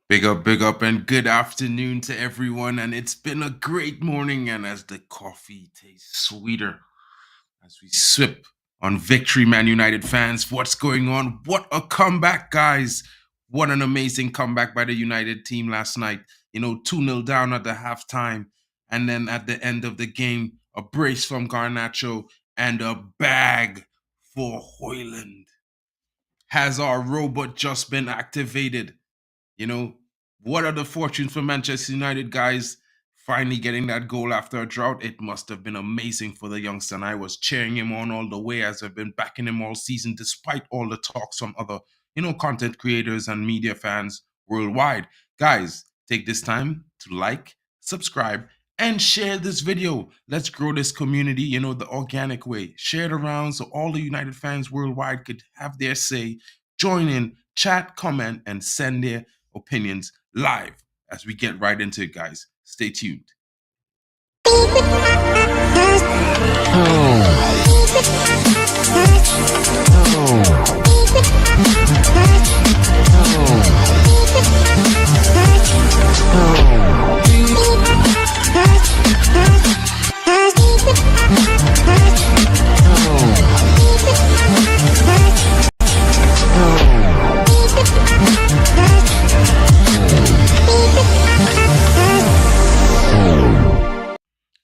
Big up, and good afternoon to everyone. And it's been a great morning. And as the coffee tastes sweeter, as we sip on victory, Man United fans, what's going on? What a comeback, guys! What an amazing comeback by the United team last night. 2-0 down at the halftime. And then at the end of the game, a brace from Garnacho and a bag for Hoyland. Has our robot just been activated? You know, what are the fortunes for Manchester United, guys? Finally getting that goal after a drought. It must have been amazing for the youngster. And I was cheering him on all the way as I've been backing him all season, despite all the talks from other, content creators and media fans worldwide. Guys, take this time to like, subscribe, and share this video. Let's grow this community, the organic way. Share it around so all the United fans worldwide could have their say, join in, chat, comment, and send their opinions live as we get right into it, guys. Stay tuned.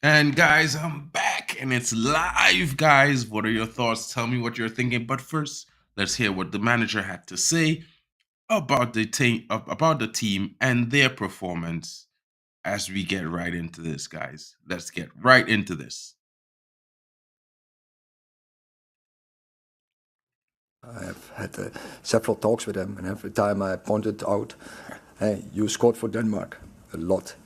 And guys, I'm back and it's live, guys. What are your thoughts? Tell me what you're thinking. But first, let's hear what the manager had to say about the team and their performance as we get right into this, guys. Let's get right into this. I have had several talks with him, and every time I pointed out, hey, you scored for Denmark a lot.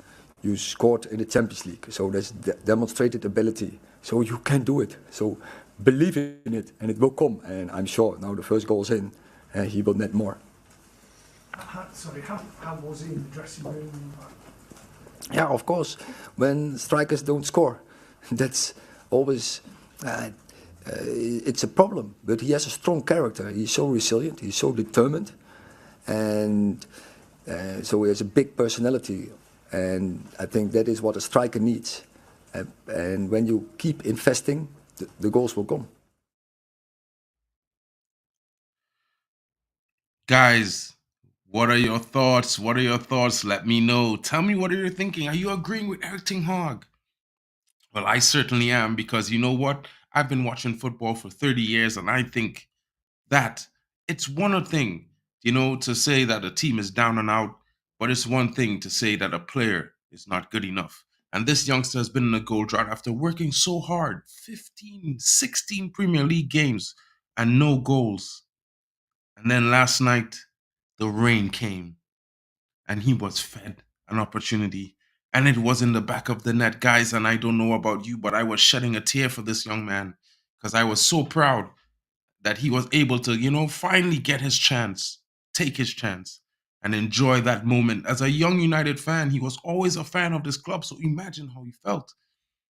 You scored in the Champions League, so there's demonstrated ability. So you can do it. So believe in it, and it will come. And I'm sure now the first goal's in, he will net more. How was he in the dressing room? Yeah, of course. When strikers don't score, that's always it's a problem. But he has a strong character. He's so resilient. He's so determined, and so he has a big personality. And I think that is what a striker needs. And when you keep investing, the goals will come. Guys, what are your thoughts? What are your thoughts? Let me know. Tell me what you're thinking. Are you agreeing with Erik ten Hag? Well, I certainly am, because you know what? I've been watching football for 30 years, and I think that it's one thing, to say that a team is down and out, but it's one thing to say that a player is not good enough. And this youngster has been in a goal drought after working so hard, 15, 16 Premier League games and no goals. And then last night, the rain came and he was fed an opportunity. And it was in the back of the net, guys. And I don't know about you, but I was shedding a tear for this young man because I was so proud that he was able to, finally get his chance, take his chance, and enjoy that moment. As a young United fan, he was always a fan of this club. So imagine how he felt.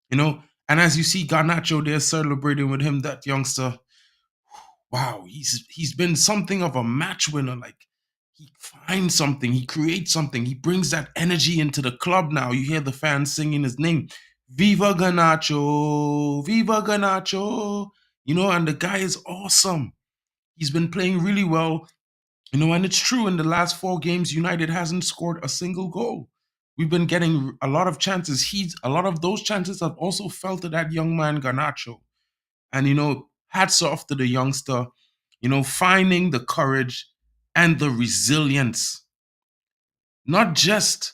And as you see Garnacho there celebrating with him, that youngster, wow, he's been something of a match winner. Like, he finds something, he creates something, he brings that energy into the club now. You hear the fans singing his name, Viva Garnacho, Viva Garnacho, and the guy is awesome. He's been playing really well, and it's true, in the last 4 games, United hasn't scored a single goal. We've been getting a lot of chances. A lot of those chances have also fell to that young man, Garnacho. And, hats off to the youngster, finding the courage and the resilience, not just,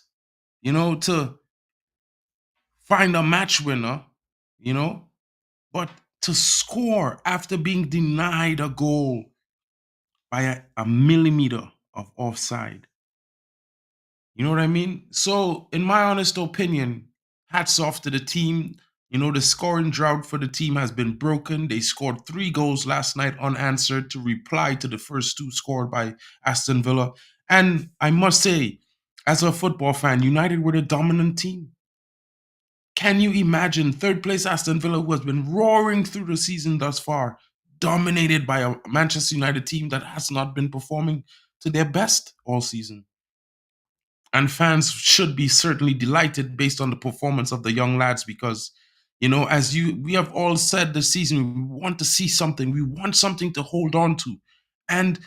to find a match winner, but to score after being denied a goal by a millimeter of offside. You know what I mean? So, in my honest opinion, hats off to the team. The scoring drought for the team has been broken. They scored 3 goals last night unanswered to reply to the first 2 scored by Aston Villa. And I must say, as a football fan, United were the dominant team. Can you imagine third place Aston Villa, who has been roaring through the season thus far, dominated by a Manchester United team that has not been performing to their best all season? And fans should be certainly delighted based on the performance of the young lads because, as we have all said this season, we want to see something. We want something to hold on to. And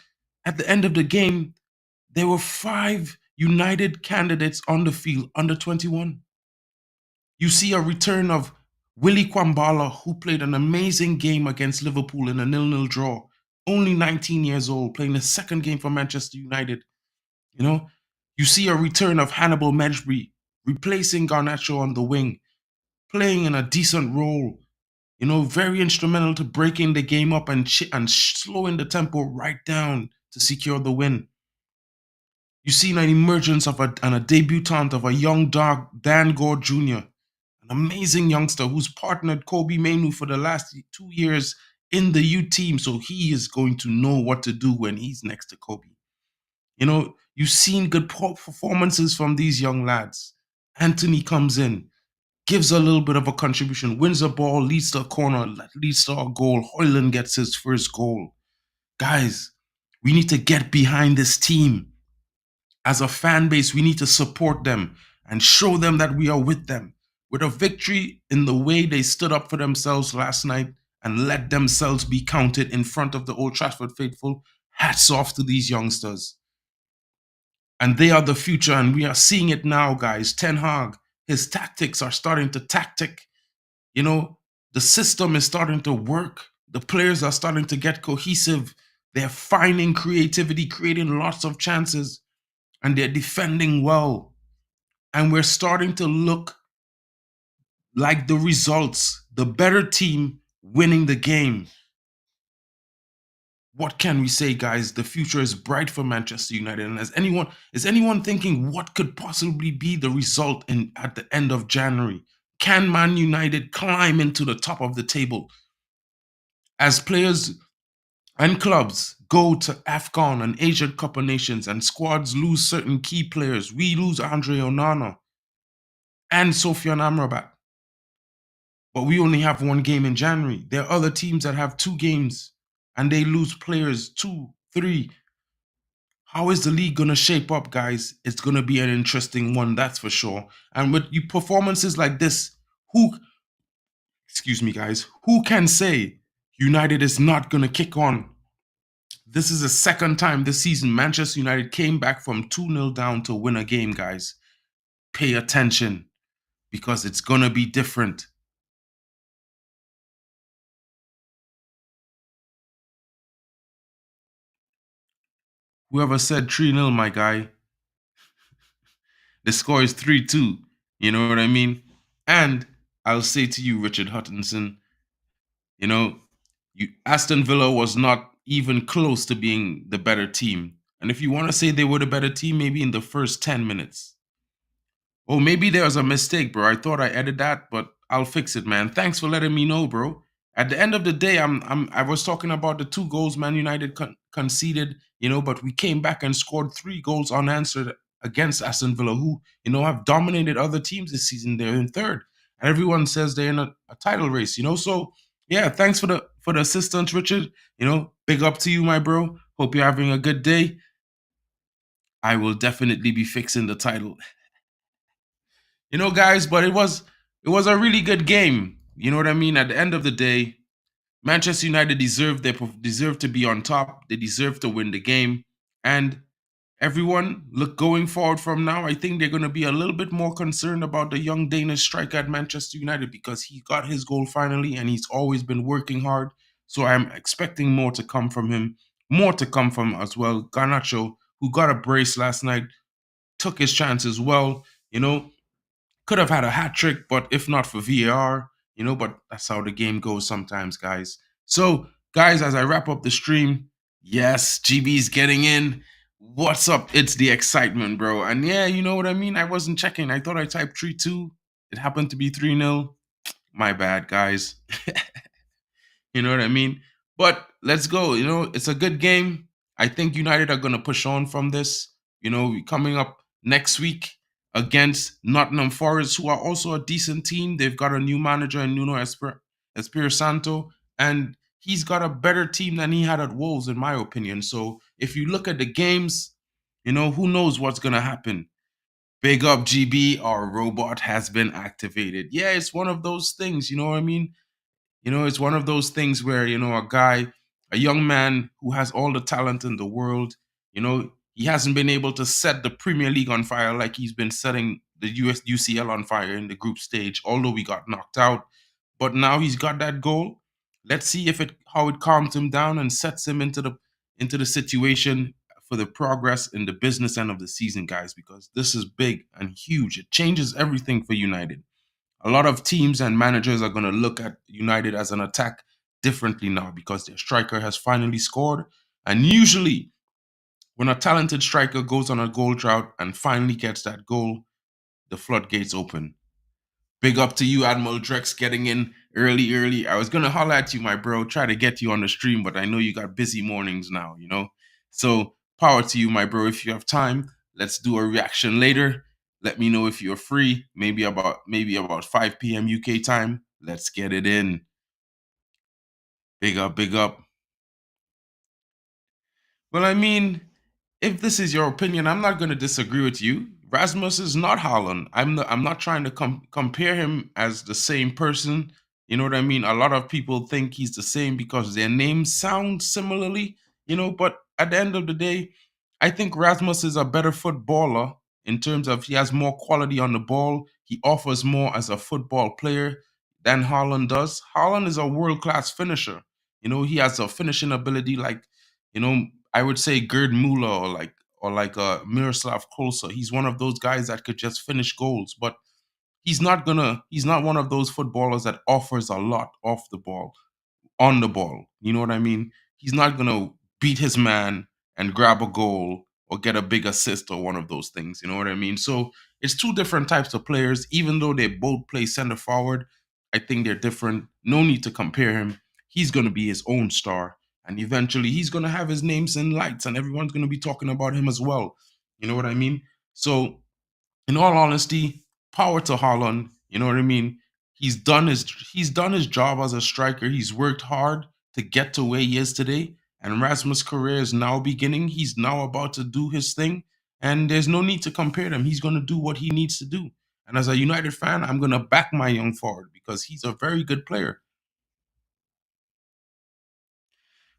at the end of the game, there were 5 United candidates on the field under 21. You see a return of Willie Kwambala, who played an amazing game against Liverpool in a 0-0 draw. Only 19 years old, playing the second game for Manchester United. You know, you see a return of Hannibal Mejbri, replacing Garnacho on the wing, playing in a decent role. Very instrumental to breaking the game up and slowing the tempo right down to secure the win. You see an emergence of a debutant of a young dog, Dan Gore Jr., an amazing youngster who's partnered Kobe Mainu for the last 2 years in the U team, so he is going to know what to do when he's next to Kobe. You've seen good performances from these young lads. Anthony comes in, gives a little bit of a contribution, wins a ball, leads to a corner, leads to a goal. Hoyland gets his first goal. Guys, we need to get behind this team. As a fan base, we need to support them and show them that we are with them. With a victory in the way they stood up for themselves last night and let themselves be counted in front of the Old Trafford faithful, hats off to these youngsters. And they are the future, and we are seeing it now, guys. Ten Hag, his tactics are starting to tactic. The system is starting to work. The players are starting to get cohesive. They're finding creativity, creating lots of chances, and they're defending well. And we're starting to look like the results, the better team winning the game. What can we say, guys? The future is bright for Manchester United. And is anyone thinking what could possibly be the result at the end of January? Can Man United climb into the top of the table? As players and clubs go to AFCON and Asian Cup of Nations and squads lose certain key players, we lose Andre Onana and Sofian Amrabat. But we only have one game in January. There are other teams that have 2 games and they lose players 2, 3. How is the league going to shape up, guys? It's going to be an interesting one, that's for sure. And with performances like this, excuse me, guys, who can say United is not going to kick on? This is the second time this season Manchester United came back from 2-0 down to win a game, guys. Pay attention because it's going to be different. Whoever said 3-0, my guy, the score is 3-2. You know what I mean? And I'll say to you, Richard Hutchinson, Aston Villa was not even close to being the better team. And if you want to say they were the better team, maybe in the first 10 minutes. Oh, maybe there was a mistake, bro. I thought I edited that, but I'll fix it, man. Thanks for letting me know, bro. At the end of the day, I was talking about the 2 goals Man United conceded, but we came back and scored 3 goals unanswered against Aston Villa, who, have dominated other teams this season. They're in third. And everyone says they're in a title race, So yeah, thanks for the assistance, Richard. Big up to you, my bro. Hope you're having a good day. I will definitely be fixing the title. Guys, but it was a really good game. You know what I mean? At the end of the day, Manchester United deserve to be on top. They deserve to win the game. And everyone, look, going forward from now, I think they're going to be a little bit more concerned about the young Danish striker at Manchester United because he got his goal finally and he's always been working hard. So I'm expecting more to come from him, more to come from as well. Garnacho, who got a brace last night, took his chances well, could have had a hat trick, but if not for VAR, but that's how the game goes sometimes, guys. So, guys, as I wrap up the stream, yes, GB's getting in. What's up? It's the excitement, bro. And yeah, you know what I mean? I wasn't checking. I thought I typed 3-2. It happened to be 3-0. My bad, guys. You know what I mean? But let's go. It's a good game. I think United are going to push on from this. Coming up next week against Nottingham Forest, who are also a decent team. They've got a new manager in Nuno Espirito Santo, and he's got a better team than he had at Wolves, in my opinion. So if you look at the games, who knows what's going to happen. Big up GB, our robot has been activated. Yeah, it's one of those things, you know what I mean? It's one of those things where, a guy, a young man who has all the talent in the world, he hasn't been able to set the Premier League on fire like he's been setting the UCL on fire in the group stage, although we got knocked out. But now he's got that goal. Let's see if it how it calms him down and sets him into the situation for the progress in the business end of the season, guys, because this is big and huge. It changes everything for United. A lot of teams and managers are going to look at United as an attack differently now because their striker has finally scored. And usually, when a talented striker goes on a goal drought and finally gets that goal, the floodgates open. Big up to you, Admiral Drex, getting in early, early. I was going to holler at you, my bro, try to get you on the stream, but I know you got busy mornings now. So, power to you, my bro. If you have time, let's do a reaction later. Let me know if you're free, maybe about 5 p.m. UK time. Let's get it in. Big up, big up. Well, I mean, if this is your opinion, I'm not going to disagree with you. Rasmus is not Holland. I'm not trying to compare him as the same person. You know what I mean? A lot of people think he's the same because their names sound similarly, but at the end of the day, I think Rasmus is a better footballer in terms of he has more quality on the ball. He offers more as a football player than Holland does. Holland is a world-class finisher. He has a finishing ability like, you know, I would say Gerd Muller or like Miroslav Klose. He's one of those guys that could just finish goals, but he's not one of those footballers that offers a lot off the ball, on the ball. You know what I mean? He's not gonna beat his man and grab a goal or get a big assist or one of those things. You know what I mean? So it's two different types of players, even though they both play center forward. I think they're different. No need to compare him. He's gonna be his own star. And eventually he's gonna have his names in lights and everyone's gonna be talking about him as well. You know what I mean? So in all honesty, power to Holland. You know what I mean? He's done his job as a striker. He's worked hard to get to where he is today. And Rasmus' career is now beginning. He's now about to do his thing. And there's no need to compare them. He's gonna do what he needs to do. And as a United fan, I'm gonna back my young forward because he's a very good player.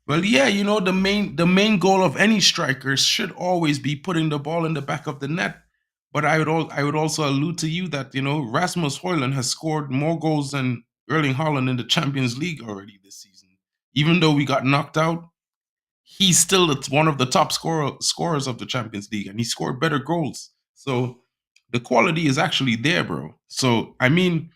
Well, yeah, the main goal of any striker should always be putting the ball in the back of the net. But I would also allude to you that Rasmus Højlund has scored more goals than Erling Haaland in the Champions League already this season. Even though we got knocked out, he's still one of the top scorers of the Champions League, and he scored better goals. So the quality is actually there, bro. So I mean,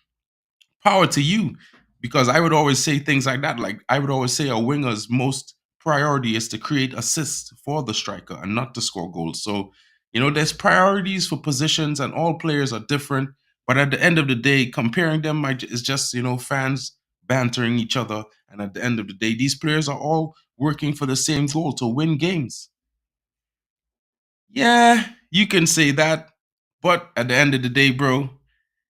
power to you, because I would always say things like that. Like I would always say a winger's most priority is to create assists for the striker and not to score goals. So there's priorities for positions and all players are different, but at the end of the day comparing them is just fans bantering each other, and at the end of the day these players are all working for the same goal, to win games. Yeah, you can say that, but at the end of the day, bro,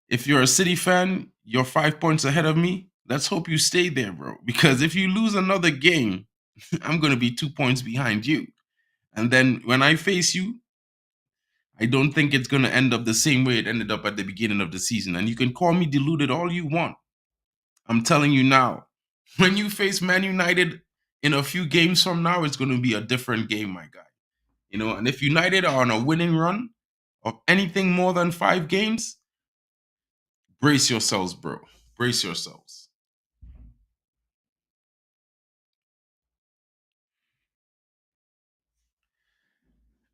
if you're a City fan, you're 5 points ahead of me. Let's hope you stay there, bro. Because if you lose another game, I'm going to be 2 points behind you. And then when I face you, I don't think it's going to end up the same way it ended up at the beginning of the season. And you can call me deluded all you want. I'm telling you now, when you face Man United in a few games from now, it's going to be a different game, my guy. And if United are on a winning run of anything more than 5 games, brace yourselves, bro. Brace yourselves.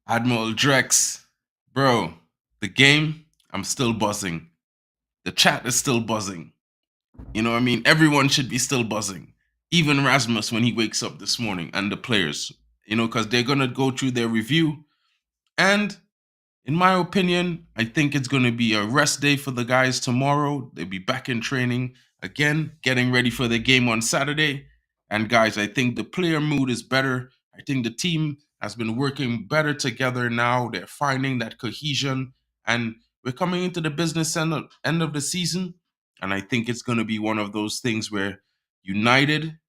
Admiral Drex, bro, the game, I'm still buzzing. The chat is still buzzing. You know what I mean? Everyone should be still buzzing. Even Rasmus when he wakes up this morning, and the players, because they're going to go through their review. And in my opinion, I think it's going to be a rest day for the guys tomorrow. They'll be back in training again, getting ready for the game on Saturday. And guys, I think the player mood is better. I think the team has been working better together now. They're finding that cohesion, and we're coming into the business end of the season. And I think it's going to be one of those things where United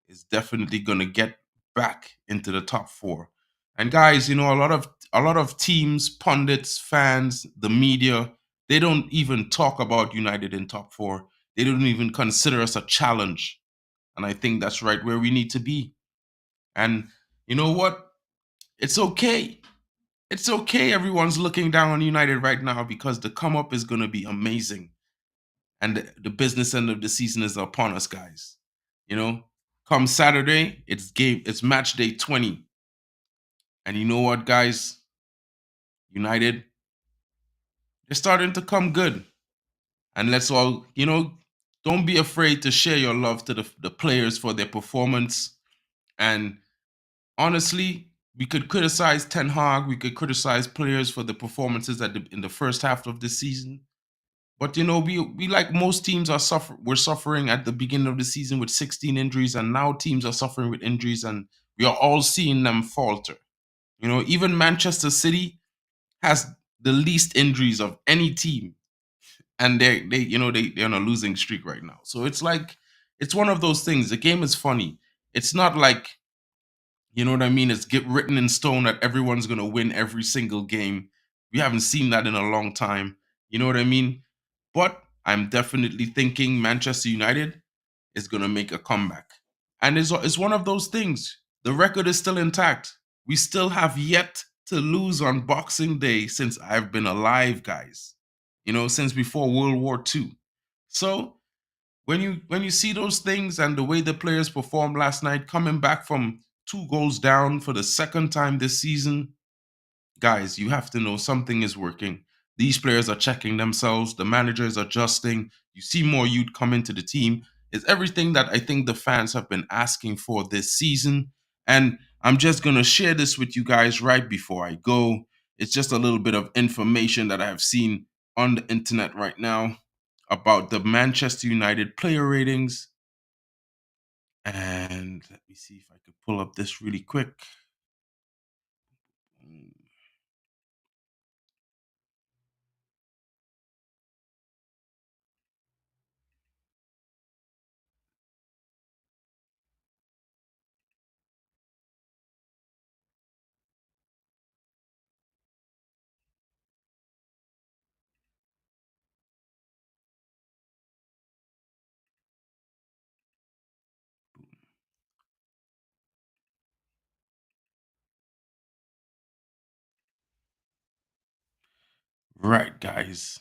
is definitely going to get back into the top four. And guys, a lot of teams, pundits, fans, the media, they don't even talk about United in top four. They don't even consider us a challenge. And I think that's right where we need to be. And you know what? It's okay. It's okay. Everyone's looking down on United right now because the come up is going to be amazing. And the business end of the season is upon us, guys. You know, come Saturday, it's match day 20. And you know what, guys? United, they're starting to come good. And let's all, don't be afraid to share your love to the players for their performance. And honestly, we could criticize Ten Hag, we could criticize players for the performances in the first half of the season. But we like most teams we're suffering at the beginning of the season with 16 injuries, and now teams are suffering with injuries, and we are all seeing them falter. Even Manchester City has the least injuries of any team, and they're on a losing streak right now. So it's like it's one of those things. The game is funny. It's not like what I mean. It's get written in stone that everyone's gonna win every single game. We haven't seen that in a long time. You know what I mean? But I'm definitely thinking Manchester United is gonna make a comeback, and it's one of those things. The record is still intact. We still have yet to lose on Boxing Day since I've been alive, guys. Since before World War II. So when you see those things and the way the players performed last night, coming back from 2 goals down for the second time this season, guys, you have to know something is working. These players are checking themselves. The manager is adjusting. You see more youth come into the team. It's everything that I think the fans have been asking for this season. And I'm just going to share this with you guys right before I go. It's just a little bit of information that I have seen on the internet right now about the Manchester United player ratings. And let me see if I could pull up this really quick. Right, guys.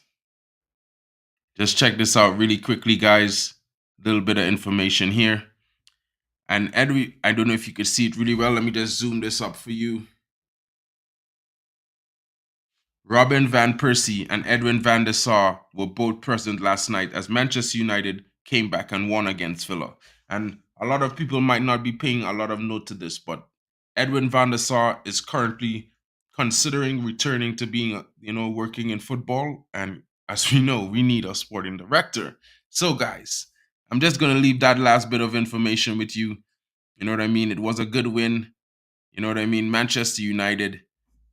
Just check this out really quickly, guys. A little bit of information here. And Edwin, I don't know if you could see it really well. Let me just zoom this up for you. Robin van Persie and Edwin van der Sar were both present last night as Manchester United came back and won against Villa. And a lot of people might not be paying a lot of note to this, but Edwin van der Sar is currently considering returning to being, working in football. And as we know, we need a sporting director. So, guys, I'm just going to leave that last bit of information with you. You know what I mean? It was a good win. You know what I mean? Manchester United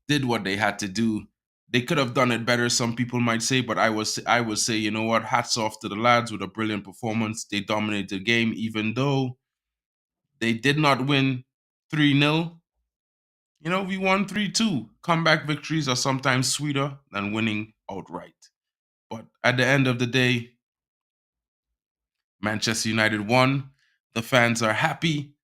did what they had to do. They could have done it better, some people might say, but I would say, you know what? Hats off to the lads with a brilliant performance. They dominated the game, even though they did not win 3-0. We won 3-2. Comeback victories are sometimes sweeter than winning outright. But at the end of the day, Manchester United won. The fans are happy.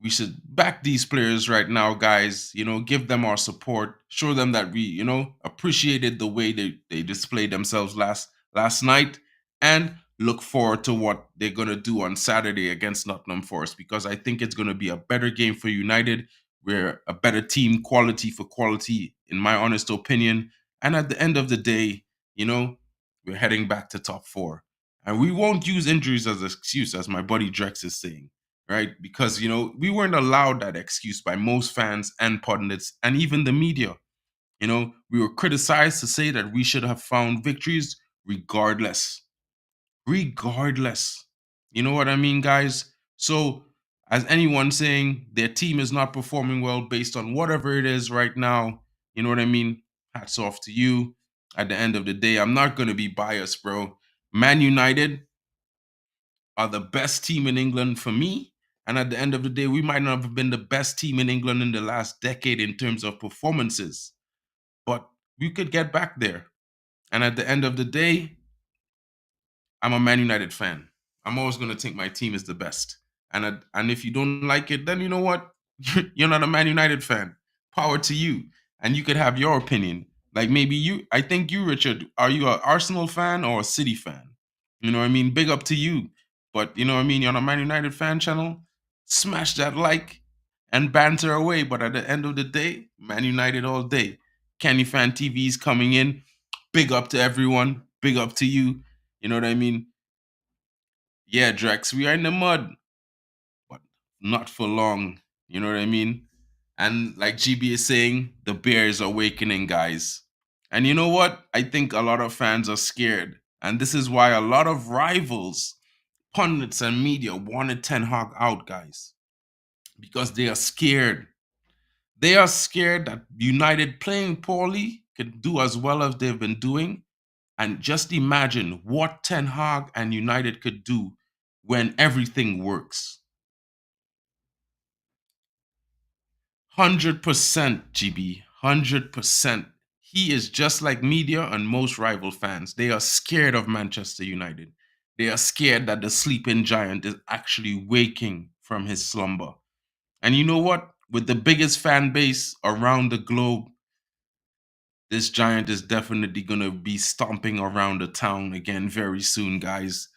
We should back these players right now, guys. Give them our support. Show them that we, appreciated the way they displayed themselves last night, and look forward to what they're gonna do on Saturday against Nottingham Forest, because I think it's gonna be a better game for United. We're a better team, quality for quality, in my honest opinion. And at the end of the day, we're heading back to top four. And we won't use injuries as an excuse, as my buddy Drex is saying, right? Because, we weren't allowed that excuse by most fans and pundits and even the media. We were criticized to say that we should have found victories regardless. Regardless. You know what I mean, guys? So, as anyone saying their team is not performing well based on whatever it is right now, you know what I mean? Hats off to you. At the end of the day, I'm not going to be biased, bro. Man United are the best team in England for me, And at the end of the day, we might not have been the best team in England in the last decade in terms of performances, but we could get back there. And at the end of the day, I'm a Man United fan. I'm always going to think my team is the best. And if you don't like it, then you know what? You're not a Man United fan. Power to you. And you could have your opinion. Like maybe you, I think you, Richard, are you an Arsenal fan or a City fan? You know what I mean? Big up to you. But you know what I mean? You're on a Man United fan channel. Smash that like and banter away. But at the end of the day, Man United all day. Kenny Fan TV is coming in. Big up to everyone. Big up to you. You know what I mean? Yeah, Drex, we are in the mud, but not for long. You know what I mean? And like GB is saying, the bear is awakening, guys. And you know what? I think a lot of fans are scared. And this is why a lot of rivals, pundits, and media wanted Ten Hag out, guys. Because they are scared. They are scared that United playing poorly can do as well as they've been doing. And just imagine what Ten Hag and United could do when everything works. 100% GB, 100%. He is just like media and most rival fans. They are scared of Manchester United. They are scared that the sleeping giant is actually waking from his slumber. And you know what? With the biggest fan base around the globe, this giant is definitely going to be stomping around the town again very soon, guys.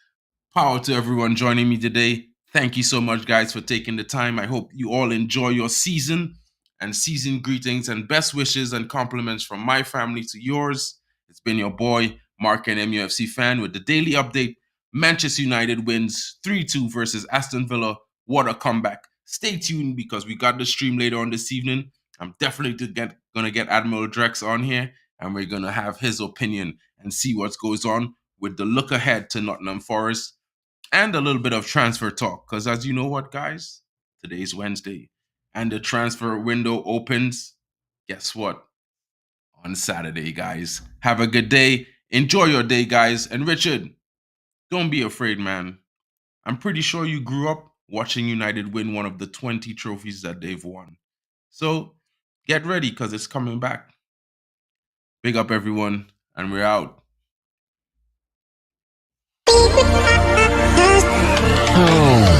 Power to everyone joining me today. Thank you so much, guys, for taking the time. I hope you all enjoy your season, and season greetings and best wishes and compliments from my family to yours. It's been your boy, Mark, an MUFC fan, with the daily update. Manchester United wins 3-2 versus Aston Villa. What a comeback. Stay tuned because we got the stream later on this evening. I'm definitely going to get Admiral Drex on here, and we're going to have his opinion and see what goes on with the look ahead to Nottingham Forest and a little bit of transfer talk. Because as you know what, guys, today's Wednesday and the transfer window opens, guess what? On Saturday, guys. Have a good day. Enjoy your day, guys. And Richard, don't be afraid, man. I'm pretty sure you grew up watching United win one of the 20 trophies that they've won. So get ready because it's coming back. Big up, everyone, and we're out. Oh.